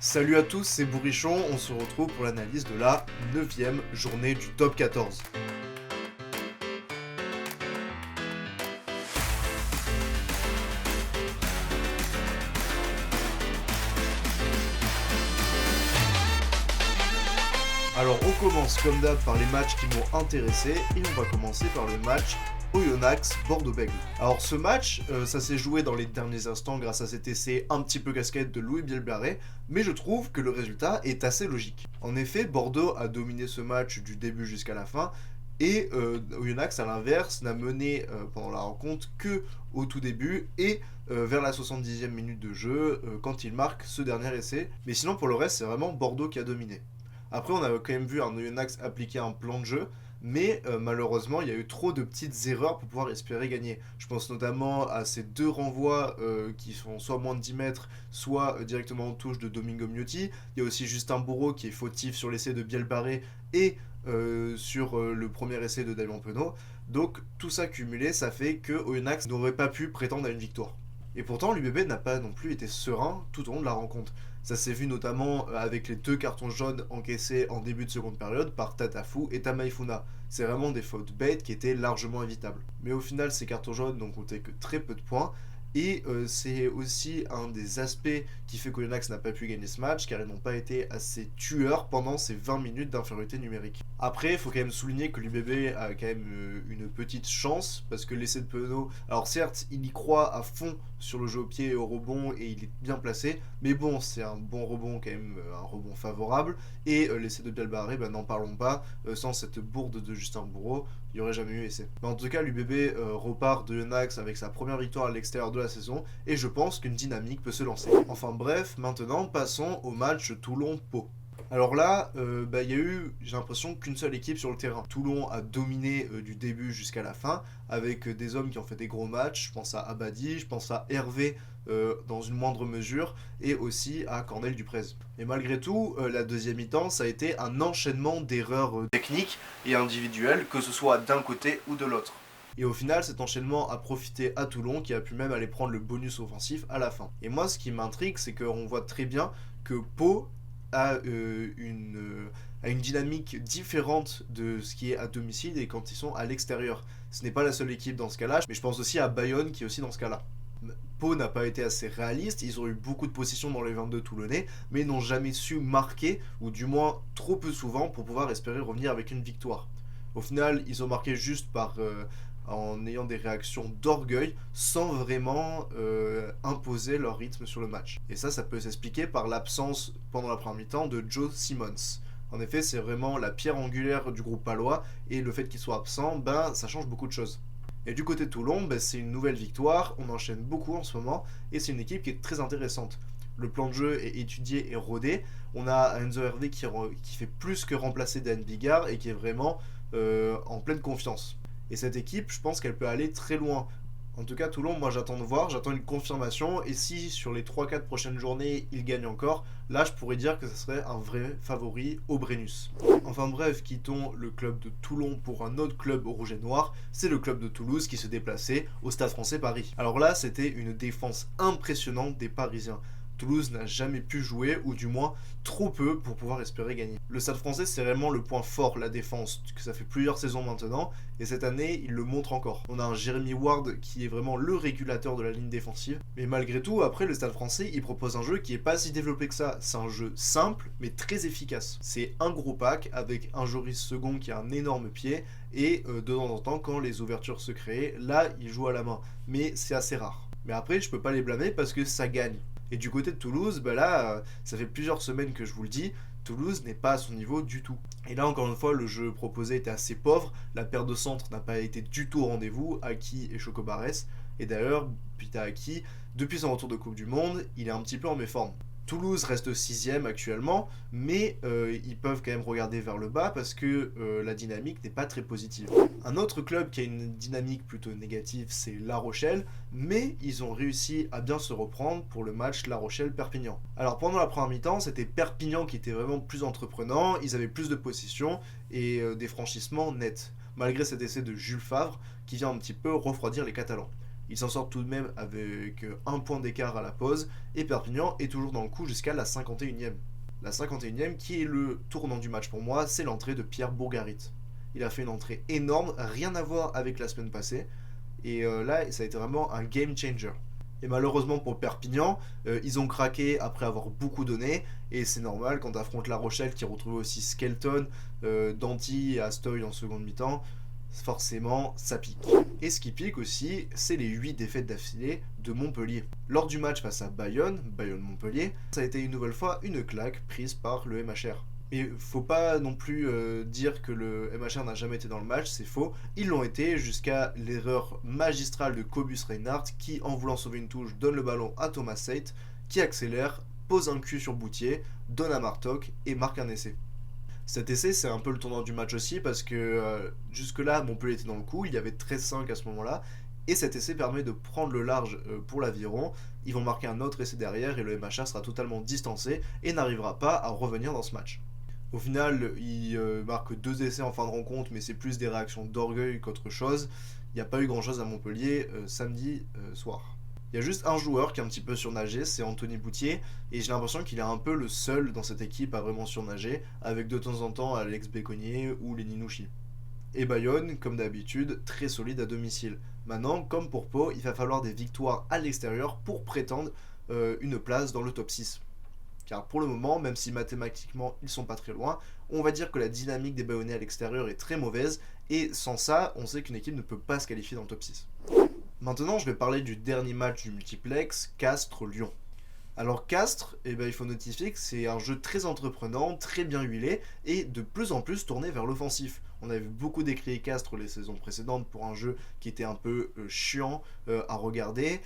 Salut à tous, c'est Bourrichon, on se retrouve pour l'analyse de la 9e journée du top 14. Alors on commence comme d'hab par les matchs qui m'ont intéressé et on va commencer par le match Oyonnax Bordeaux-Bègles. Alors ce match, ça s'est joué dans les derniers instants grâce à cet essai un petit peu casquette de Louis Bielbarré, mais je trouve que le résultat est assez logique. En effet, Bordeaux a dominé ce match du début jusqu'à la fin, et Oyonnax à l'inverse n'a mené pendant la rencontre que au tout début et vers la 70e minute de jeu quand il marque ce dernier essai. Mais sinon pour le reste c'est vraiment Bordeaux qui a dominé. Après, on a quand même vu un Oyonnax appliquer un plan de jeu, mais malheureusement, il y a eu trop de petites erreurs pour pouvoir espérer gagner. Je pense notamment à ces deux renvois qui sont soit moins de 10 mètres, soit directement en touche de Domingo Miotti. Il y a aussi Justin Bourreau qui est fautif sur l'essai de Bielbarré et sur le premier essai de Damien Penaud. Donc tout ça cumulé, ça fait que Oyonnax n'aurait pas pu prétendre à une victoire. Et pourtant, l'UBB n'a pas non plus été serein tout au long de la rencontre. Ça s'est vu notamment avec les deux cartons jaunes encaissés en début de seconde période par Tatafu et Tamaifuna. C'est vraiment des fautes bêtes qui étaient largement évitables. Mais au final, ces cartons jaunes n'ont compté que très peu de points. Et c'est aussi un des aspects qui fait qu'Oyonnax n'a pas pu gagner ce match, car ils n'ont pas été assez tueurs pendant ces 20 minutes d'infériorité numérique. Après, il faut quand même souligner que l'UBB a quand même une petite chance, parce que l'essai de Penaud, alors certes, il y croit à fond sur le jeu au pied et au rebond, et il est bien placé, mais bon, c'est un bon rebond quand même, un rebond favorable, et l'essai de Bielbarré, n'en parlons pas, sans cette bourde de Justin Bourreau, il n'y aurait jamais eu essai. Mais en tout cas, l'UBB repart de Oyonnax avec sa première victoire à l'extérieur de la saison, et je pense qu'une dynamique peut se lancer. Enfin bref, maintenant passons au match Toulon-Pau. Alors là, y a eu, j'ai l'impression, qu'une seule équipe sur le terrain. Toulon a dominé du début jusqu'à la fin, avec des hommes qui ont fait des gros matchs. Je pense à Abadi, je pense à Hervé dans une moindre mesure, et aussi à Cornel Duprez. Et malgré tout, la deuxième mi-temps, ça a été un enchaînement d'erreurs techniques et individuelles, que ce soit d'un côté ou de l'autre. Et au final, cet enchaînement a profité à Toulon, qui a pu même aller prendre le bonus offensif à la fin. Et moi, ce qui m'intrigue, c'est qu'on voit très bien que Pau a une dynamique différente de ce qui est à domicile et quand ils sont à l'extérieur. Ce n'est pas la seule équipe dans ce cas-là, mais je pense aussi à Bayonne qui est aussi dans ce cas-là. Pau n'a pas été assez réaliste, ils ont eu beaucoup de possession dans les 22 toulonnais, mais n'ont jamais su marquer, ou du moins trop peu souvent, pour pouvoir espérer revenir avec une victoire. Au final, ils ont marqué juste en ayant des réactions d'orgueil sans vraiment imposer leur rythme sur le match. Et ça peut s'expliquer par l'absence pendant la première mi-temps de Joe Simmons. En effet, c'est vraiment la pierre angulaire du groupe palois et le fait qu'il soit absent, ça change beaucoup de choses. Et du côté de Toulon, c'est une nouvelle victoire, on enchaîne beaucoup en ce moment et c'est une équipe qui est très intéressante. Le plan de jeu est étudié et rodé. On a Enzo Hervé qui fait plus que remplacer Dan Bigard et qui est vraiment en pleine confiance. Et cette équipe, je pense qu'elle peut aller très loin. En tout cas, Toulon, moi j'attends de voir, j'attends une confirmation. Et si sur les 3-4 prochaines journées, il gagne encore, là je pourrais dire que ce serait un vrai favori au Brennus. Enfin bref, quittons le club de Toulon pour un autre club au rouge et noir. C'est le club de Toulouse qui se déplaçait au Stade Français Paris. Alors là, c'était une défense impressionnante des Parisiens. Toulouse n'a jamais pu jouer, ou du moins trop peu pour pouvoir espérer gagner. Le Stade Français, c'est vraiment le point fort, la défense, que ça fait plusieurs saisons maintenant, et cette année, il le montre encore. On a un Jeremy Ward qui est vraiment le régulateur de la ligne défensive, mais malgré tout, après, le Stade Français, il propose un jeu qui est pas si développé que ça. C'est un jeu simple, mais très efficace. C'est un gros pack avec un Joris second qui a un énorme pied, et de temps en temps, quand les ouvertures se créent, là, il joue à la main. Mais c'est assez rare. Mais après, je peux pas les blâmer parce que ça gagne. Et du côté de Toulouse, ça fait plusieurs semaines que je vous le dis, Toulouse n'est pas à son niveau du tout. Et là, encore une fois, le jeu proposé était assez pauvre, la paire de centres n'a pas été du tout au rendez-vous, Aki et Chocobares. Et d'ailleurs, Pita Aki, depuis son retour de Coupe du Monde, il est un petit peu en méforme. Toulouse reste 6ème actuellement, mais ils peuvent quand même regarder vers le bas parce que la dynamique n'est pas très positive. Un autre club qui a une dynamique plutôt négative, c'est La Rochelle, mais ils ont réussi à bien se reprendre pour le match La Rochelle-Perpignan. Alors pendant la première mi-temps, c'était Perpignan qui était vraiment plus entreprenant, ils avaient plus de possession et des franchissements nets, malgré cet essai de Jules Favre qui vient un petit peu refroidir les Catalans. Ils s'en sortent tout de même avec un point d'écart à la pause, et Perpignan est toujours dans le coup jusqu'à la 51e. La 51e, qui est le tournant du match pour moi, c'est l'entrée de Pierre Bourgarit. Il a fait une entrée énorme, rien à voir avec la semaine passée, et là, ça a été vraiment un game changer. Et malheureusement pour Perpignan, ils ont craqué après avoir beaucoup donné, et c'est normal quand tu affrontes La Rochelle qui retrouve aussi Skelton, Danty et Astoy en seconde mi-temps, forcément ça pique. Et ce qui pique aussi, c'est les 8 défaites d'affilée de Montpellier. Lors du match face à Bayonne-Montpellier, ça a été une nouvelle fois une claque prise par le MHR. Mais faut pas non plus dire que le MHR n'a jamais été dans le match, c'est faux. Ils l'ont été jusqu'à l'erreur magistrale de Cobus Reinhardt qui, en voulant sauver une touche, donne le ballon à Thomas Seit, qui accélère, pose un cul sur Boutier, donne à Martok et marque un essai. Cet essai, c'est un peu le tournant du match aussi parce que jusque-là, Montpellier était dans le coup, il y avait 13-5 à ce moment-là. Et cet essai permet de prendre le large pour l'Aviron. Ils vont marquer un autre essai derrière et le MHR sera totalement distancé et n'arrivera pas à revenir dans ce match. Au final, il marque 2 essais en fin de rencontre, mais c'est plus des réactions d'orgueil qu'autre chose. Il n'y a pas eu grand chose à Montpellier samedi soir. Il y a juste un joueur qui est un petit peu surnagé, c'est Anthony Boutier, et j'ai l'impression qu'il est un peu le seul dans cette équipe à vraiment surnager, avec de temps en temps Alex Béconnier ou les Ninouchi. Et Bayonne, comme d'habitude, très solide à domicile. Maintenant, comme pour Pau, il va falloir des victoires à l'extérieur pour prétendre une place dans le top 6. Car pour le moment, même si mathématiquement ils sont pas très loin, on va dire que la dynamique des Bayonnais à l'extérieur est très mauvaise, et sans ça, on sait qu'une équipe ne peut pas se qualifier dans le top 6. Maintenant, je vais parler du dernier match du multiplex, Castres-Lyon. Alors Castres, il faut notifier que c'est un jeu très entreprenant, très bien huilé, et de plus en plus tourné vers l'offensif. On avait beaucoup décrié Castres les saisons précédentes pour un jeu qui était un peu chiant à regarder,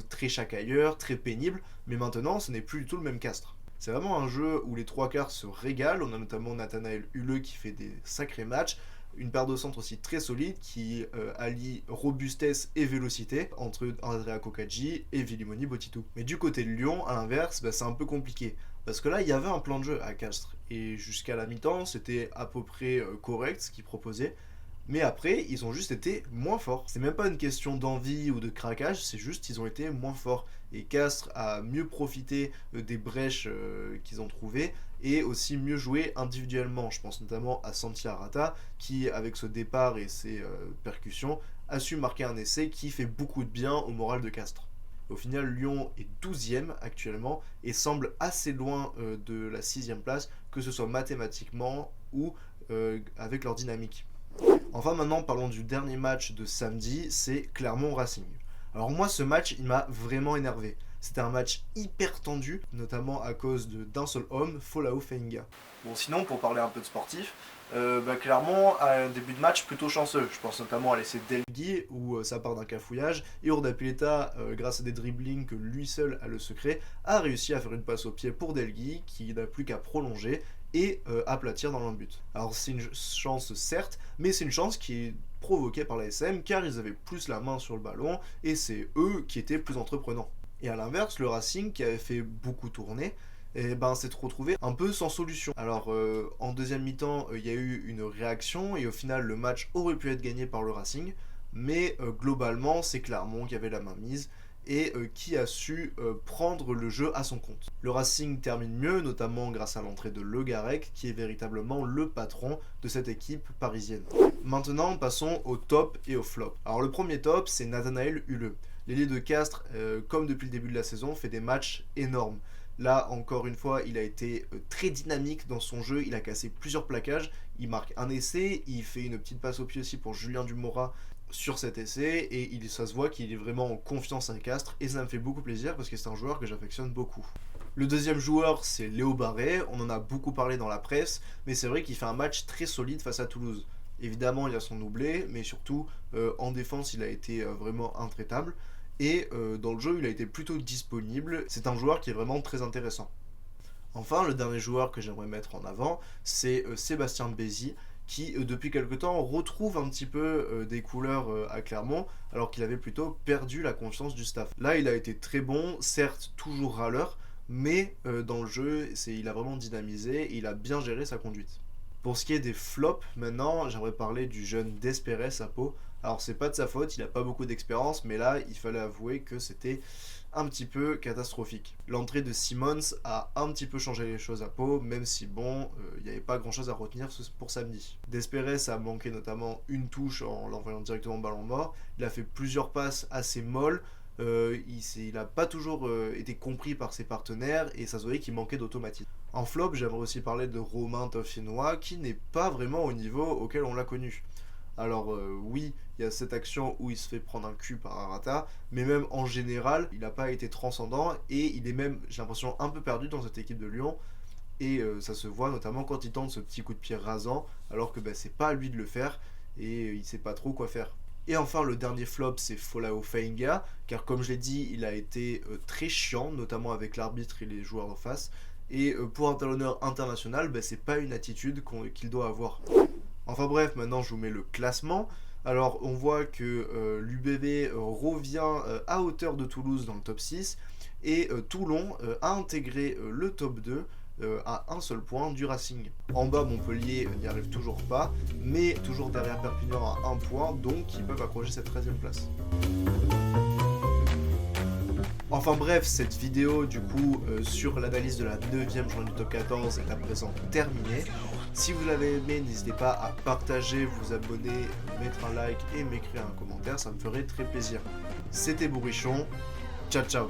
très chacailleur, très pénible, mais maintenant ce n'est plus du tout le même Castres. C'est vraiment un jeu où les trois quarts se régalent, on a notamment Nathanaël Huleux qui fait des sacrés matchs, une paire de centres aussi très solide qui allie robustesse et vélocité entre Andrea Kokadji et Vilimoni Botitou. Mais du côté de Lyon, à l'inverse, c'est un peu compliqué. Parce que là, il y avait un plan de jeu à Castres. Et jusqu'à la mi-temps, c'était à peu près correct ce qu'ils proposaient. Mais après, ils ont juste été moins forts. C'est même pas une question d'envie ou de craquage, c'est juste qu'ils ont été moins forts. Et Castres a mieux profité des brèches qu'ils ont trouvées et aussi mieux joué individuellement. Je pense notamment à Santi Arata qui, avec ce départ et ses percussions, a su marquer un essai qui fait beaucoup de bien au moral de Castres. Au final, Lyon est 12e actuellement et semble assez loin de la 6e place, que ce soit mathématiquement ou avec leur dynamique. Enfin, maintenant, parlons du dernier match de samedi, c'est Clermont-Racing. Alors moi, ce match, il m'a vraiment énervé. C'était un match hyper tendu, notamment à cause d'un seul homme, Folao Feinga. Bon, sinon, pour parler un peu de sportif, Clermont a un début de match plutôt chanceux. Je pense notamment à l'essai Delgui, où ça part d'un cafouillage, et Urdapilleta, grâce à des dribblings que lui seul a le secret, a réussi à faire une passe au pied pour Delgui, qui n'a plus qu'à prolonger et aplatir dans le but. Alors c'est une chance certes, mais c'est une chance qui est provoquée par la SM car ils avaient plus la main sur le ballon et c'est eux qui étaient plus entreprenants. Et à l'inverse, le Racing qui avait fait beaucoup tourner, s'est retrouvé un peu sans solution. Alors en deuxième mi-temps, il y a eu une réaction et au final le match aurait pu être gagné par le Racing, mais globalement c'est Clermont qui avait la main mise et qui a su prendre le jeu à son compte. Le Racing termine mieux, notamment grâce à l'entrée de Le Garec, qui est véritablement le patron de cette équipe parisienne. Maintenant, passons au top et au flop. Alors le premier top, c'est Nathanaël Huleux. L'ailier de Castres, comme depuis le début de la saison, fait des matchs énormes. Là, encore une fois, il a été très dynamique dans son jeu, il a cassé plusieurs plaquages, il marque un essai, il fait une petite passe au pied aussi pour Julien Dumora sur cet essai, et ça se voit qu'il est vraiment en confiance à Castres, et ça me fait beaucoup plaisir parce que c'est un joueur que j'affectionne beaucoup. Le deuxième joueur, c'est Léo Barré, on en a beaucoup parlé dans la presse, mais c'est vrai qu'il fait un match très solide face à Toulouse. Évidemment, il a son doublé, mais surtout, en défense, il a été vraiment intraitable. Et dans le jeu, il a été plutôt disponible. C'est un joueur qui est vraiment très intéressant. Enfin, le dernier joueur que j'aimerais mettre en avant, c'est Sébastien Bézi, qui depuis quelque temps retrouve un petit peu des couleurs à Clermont, alors qu'il avait plutôt perdu la confiance du staff. Là, il a été très bon, certes toujours râleur, mais dans le jeu, il a vraiment dynamisé et il a bien géré sa conduite. Pour ce qui est des flops, maintenant, j'aimerais parler du jeune Desperes à Pau. Alors, c'est pas de sa faute, il a pas beaucoup d'expérience, mais là, il fallait avouer que c'était un petit peu catastrophique. L'entrée de Simmons a un petit peu changé les choses à Pau, même si bon, il n'y avait pas grand chose à retenir pour samedi. Desperes a manqué notamment une touche en l'envoyant directement ballon mort. Il a fait plusieurs passes assez molles. Il n'a pas toujours été compris par ses partenaires et ça se voyait qu'il manquait d'automatisme. En flop, j'aimerais aussi parler de Romain Tofienois qui n'est pas vraiment au niveau auquel on l'a connu. Alors oui, il y a cette action où il se fait prendre un cul par Arata, mais même en général, il n'a pas été transcendant et il est même, j'ai l'impression, un peu perdu dans cette équipe de Lyon. Et ça se voit notamment quand il tente ce petit coup de pied rasant, alors que c'est pas à lui de le faire et il sait pas trop quoi faire. Et enfin, le dernier flop, c'est Folao Fainga, car comme je l'ai dit, il a été très chiant, notamment avec l'arbitre et les joueurs en face. Et pour un talonneur international, c'est pas une attitude qu'il doit avoir. Enfin bref, maintenant je vous mets le classement. Alors on voit que l'UBB revient à hauteur de Toulouse dans le top 6 et Toulon a intégré le top 2 à un seul point du Racing. En bas, Montpellier n'y arrive toujours pas, mais toujours derrière Perpignan à un point, donc ils peuvent accrocher cette 13e place. Enfin bref, cette vidéo du coup sur l'analyse de la 9e journée du top 14 est à présent terminée. Si vous l'avez aimé, n'hésitez pas à partager, vous abonner, mettre un like et m'écrire un commentaire, ça me ferait très plaisir. C'était Bourrichon, ciao ciao.